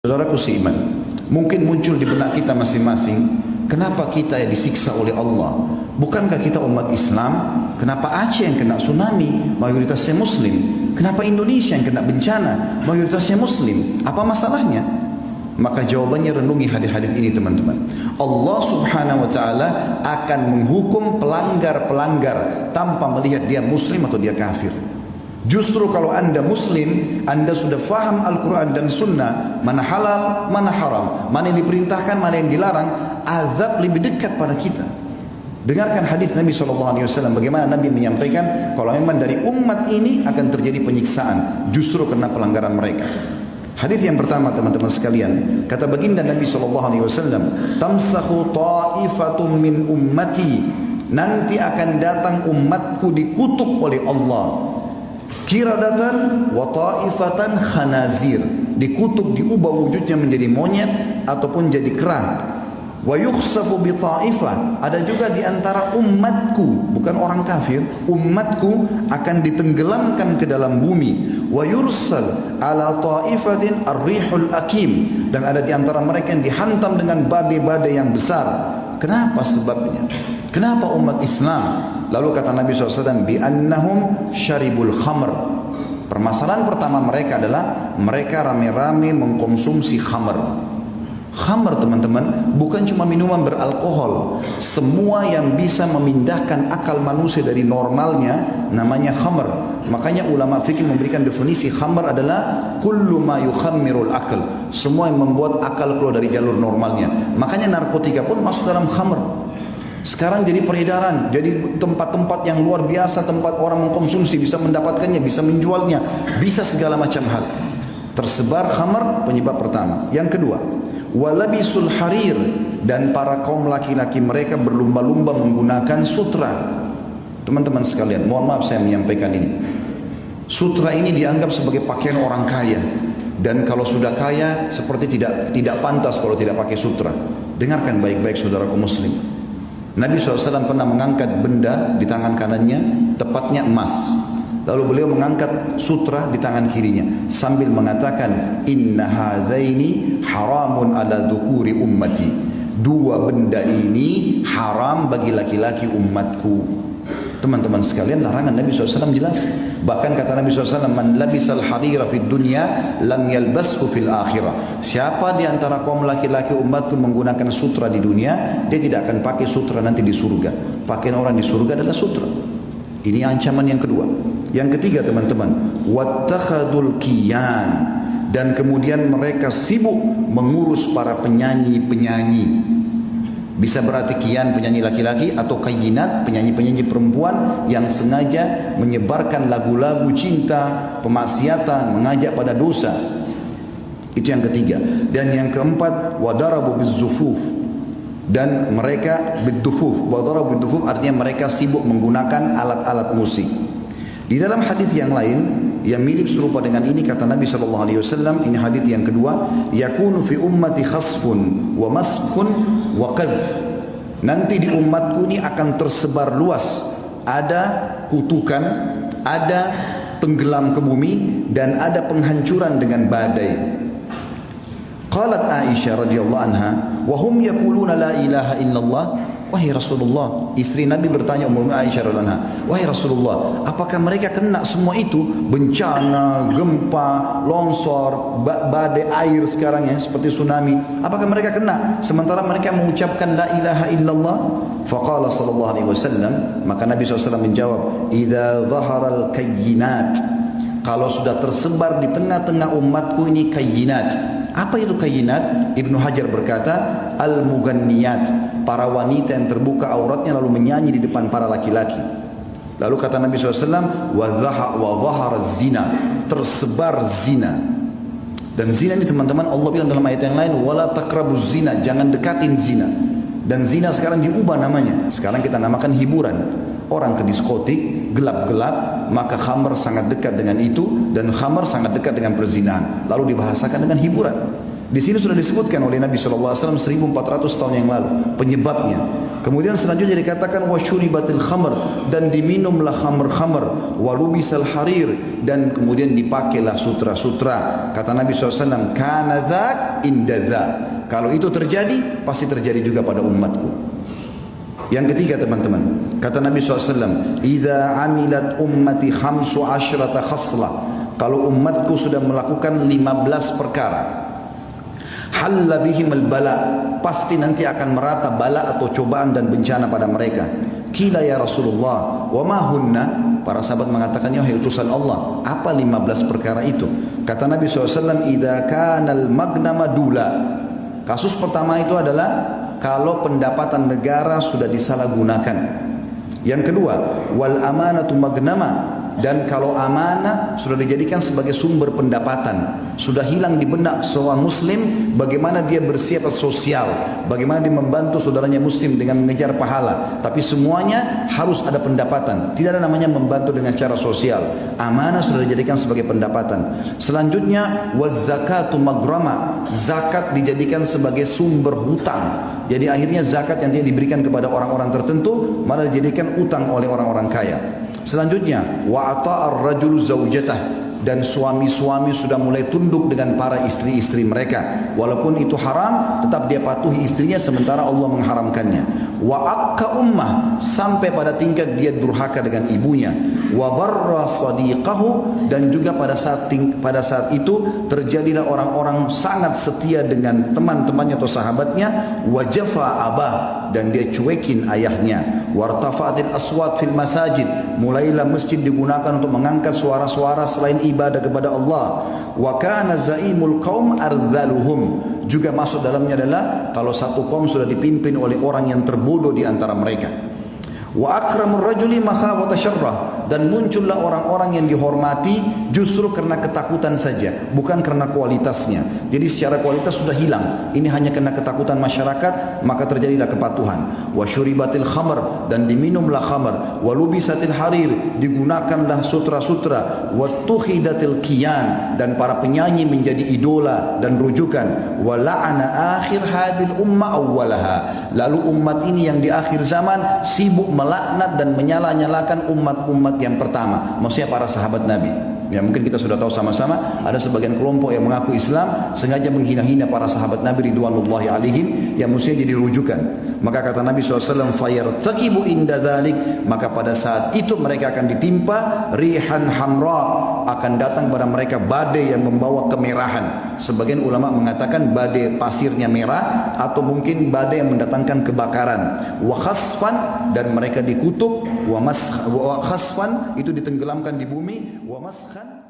Saudaraku seiman, mungkin muncul di benak kita masing-masing, kenapa kita yang disiksa oleh Allah? Bukankah kita umat Islam? Kenapa Aceh yang kena tsunami? Mayoritasnya Muslim. Kenapa Indonesia yang kena bencana? Mayoritasnya Muslim. Apa masalahnya? Maka jawabannya renungi hadis-hadis ini teman-teman. Allah subhanahu wa ta'ala akan menghukum pelanggar-pelanggar tanpa melihat dia Muslim atau dia kafir. Justru kalau anda Muslim, anda sudah faham Al-Quran dan Sunnah, mana halal, mana haram, mana yang diperintahkan, mana yang dilarang, azab lebih dekat pada kita. Dengarkan hadis Nabi SAW, bagaimana Nabi menyampaikan kalau memang dari umat ini akan terjadi penyiksaan, justru karena pelanggaran mereka. Hadis yang pertama teman-teman sekalian, kata baginda Nabi SAW, tamsahu ta'ifatum min ummati, nanti akan datang umatku dikutuk oleh Allah. Kiradatan wa ta'ifatan khanazir, dikutuk, diubah wujudnya menjadi monyet ataupun jadi kerang. Wa yukhsafu bi ta'ifah, ada juga di antara umatku, bukan orang kafir, umatku akan ditenggelamkan ke dalam bumi. Wa yursal ala ta'ifatin ar-rihul akim, dan ada di antara mereka yang dihantam dengan badai-badai yang besar. Kenapa sebabnya? Kenapa umat Islam? Lalu kata Nabi SAW, bi'annahum syaribul khamr. Permasalahan pertama mereka adalah mereka rame-rame mengkonsumsi khamr. Khamr teman-teman bukan cuma minuman beralkohol. Semua yang bisa memindahkan akal manusia dari normalnya namanya khamr. Makanya ulama fikih memberikan definisi khamr adalah kullu ma yukhammirul akal. Semua yang membuat akal keluar dari jalur normalnya. Makanya narkotika pun masuk dalam khamr. Sekarang jadi peredaran, jadi tempat-tempat yang luar biasa, tempat orang mengkonsumsi, bisa mendapatkannya, bisa menjualnya, bisa segala macam hal. Tersebar khamar, penyebab pertama. Yang kedua, walabisul harir, dan para kaum laki-laki mereka berlumba-lumba menggunakan sutra. Teman-teman sekalian, mohon maaf saya menyampaikan ini. Sutra ini dianggap sebagai pakaian orang kaya, dan kalau sudah kaya seperti tidak pantas kalau tidak pakai sutra. Dengarkan baik-baik saudaraku muslim. Nabi SAW pernah mengangkat benda di tangan kanannya, tepatnya emas. Lalu beliau mengangkat sutra di tangan kirinya sambil mengatakan, inna hadzaini haramun ala dhukuri ummati. Dua benda ini haram bagi laki-laki umatku. Teman-teman sekalian, larangan Nabi SAW jelas. Bahkan kata Nabi SAW, man labisal harira fid dunya lam yalbashu fil akhirah. Siapa di antara kaum laki-laki umatku menggunakan sutra di dunia, dia tidak akan pakai sutra nanti di surga. Pakaian orang di surga adalah sutra. Ini ancaman yang kedua. Yang ketiga teman-teman, wattakhadul kiyan, dan kemudian mereka sibuk mengurus para penyanyi-penyanyi. Bisa berarti kian penyanyi laki-laki atau kayinat penyanyi-penyanyi perempuan yang sengaja menyebarkan lagu-lagu cinta, pemaksiatan, mengajak pada dosa. Itu yang ketiga. Dan yang keempat, wadarabu bizzufuf, dan mereka bidufuf. Wadarabu bidufuf artinya mereka sibuk menggunakan alat-alat musik. Di dalam hadis yang lain yang mirip serupa dengan ini kata Nabi SAW, ini hadis yang kedua, yakunu fi ummati khasfun wa maskhun wa qadhf. Nanti di umatku ini akan tersebar luas, ada kutukan, ada tenggelam ke bumi, dan ada penghancuran dengan badai. Qalat Aisyah radhiyallahu anha, wa hum yaquluna la ilaha illallah. Wahai Rasulullah, istri Nabi bertanya Ummu Aisyah radhiyallahu anha, wahai Rasulullah, apakah mereka kena semua itu? Bencana, gempa, longsor, badai air sekarang ya, seperti tsunami. Apakah mereka kena sementara mereka mengucapkan la ilaha illallah? Faqala sallallahu alaihi wasallam, maka Nabi SAW menjawab, idza dhaharal kayyinat, kalau sudah tersebar di tengah-tengah umatku ini kayyinat. Apa itu kayyinat? Ibnu Hajar berkata, al-mughanniyat, para wanita yang terbuka auratnya lalu menyanyi di depan para laki-laki. Lalu kata Nabi SAW, wa dhahara zina, tersebar zina. Dan zina ini teman-teman Allah bilang dalam ayat yang lain, wala taqrabuz zina, jangan dekatin zina. Dan zina sekarang diubah namanya. Sekarang kita namakan hiburan. Orang ke diskotik, gelap-gelap, maka khamar sangat dekat dengan itu, dan khamar sangat dekat dengan perzinahan. Lalu dibahasakan dengan hiburan. Di sini sudah disebutkan oleh Nabi SAW 1400 tahun yang lalu penyebabnya. Kemudian selanjutnya dikatakan wasyuribatil khamr, dan diminumlah khamr-khamr, walubisal harir, dan kemudian dipakailah sutra-sutra. Kata Nabi SAW, kana dzak inda dzak. Kalau itu terjadi, pasti terjadi juga pada umatku. Yang ketiga teman-teman, kata Nabi SAW, idza amilat ummati khamsu asyrata khaslah. Kalau umatku sudah melakukan 15 perkara, halla bihimul bala, pasti nanti akan merata bala atau cobaan dan bencana pada mereka. Qila ya Rasulullah, wa ma hunna? Para sahabat mengatakan, ya utusan Allah, apa 15 perkara itu? Kata Nabi SAW, idza kanal magnama dula. Kasus pertama itu adalah kalau pendapatan negara sudah disalahgunakan. Yang kedua, wal amanatu magnama, dan kalau amanah sudah dijadikan sebagai sumber pendapatan, sudah hilang di benak seorang muslim bagaimana dia bersiap sosial, bagaimana dia membantu saudaranya muslim dengan mengejar pahala, tapi semuanya harus ada pendapatan. Tidak ada namanya membantu dengan cara sosial. Amanah sudah dijadikan sebagai pendapatan. Selanjutnya wazakatu magrama, zakat dijadikan sebagai sumber hutang. Jadi akhirnya zakat yang dia diberikan kepada orang-orang tertentu malah dijadikan utang oleh orang-orang kaya. Selanjutnya wa ata'ar rajul zaujatah, dan suami-suami sudah mulai tunduk dengan para istri-istri mereka, walaupun itu haram tetap dia patuhi istrinya sementara Allah mengharamkannya. Wa akka ummah, sampai pada tingkat dia durhaka dengan ibunya. Wa barra sadiqahu, dan juga pada saat itu terjadilah orang-orang sangat setia dengan teman-temannya atau sahabatnya. Wa jafa abah, dan dia cuekin ayahnya. Wartafa'atil aswat fil masajid, mulailah masjid digunakan untuk mengangkat suara-suara selain ibadah kepada Allah. Wa kana zaimul qaum ardzaluhum, juga masuk dalamnya adalah kalau satu kaum sudah dipimpin oleh orang yang terbodoh di antara mereka. Wa akramur rajuli makhafata syarrah, dan muncullah orang-orang yang dihormati justru karena ketakutan saja, bukan karena kualitasnya. Jadi secara kualitas sudah hilang, ini hanya karena ketakutan masyarakat, maka terjadilah kepatuhan. Wa syuribatil khamr, dan diminumlah khamr. Wa lubisatil harir, digunakanlah sutra-sutra. Wa tukhidatil qiyan, dan para penyanyi menjadi idola dan rujukan. Wa la'ana akhir hadil umma awwalaha, lalu umat ini yang di akhir zaman sibuk melaknat dan menyala-nyalakan umat-umat yang pertama, maksudnya para sahabat Nabi. Ya, mungkin kita sudah tahu sama-sama ada sebagian kelompok yang mengaku Islam sengaja menghina-hina para sahabat Nabi ridwanullahi alaihim yang mestinya jadi rujukan. Maka kata Nabi SAW, fayartaqibu inda dzalik, maka pada saat itu mereka akan ditimpa rihan hamra, akan datang pada mereka badai yang membawa kemerahan. Sebagian ulama mengatakan badai pasirnya merah, atau mungkin badai yang mendatangkan kebakaran. Wa khasfan, dan mereka dikutuk. Wa khasfan itu ditenggelamkan di bumi. Wa maskhan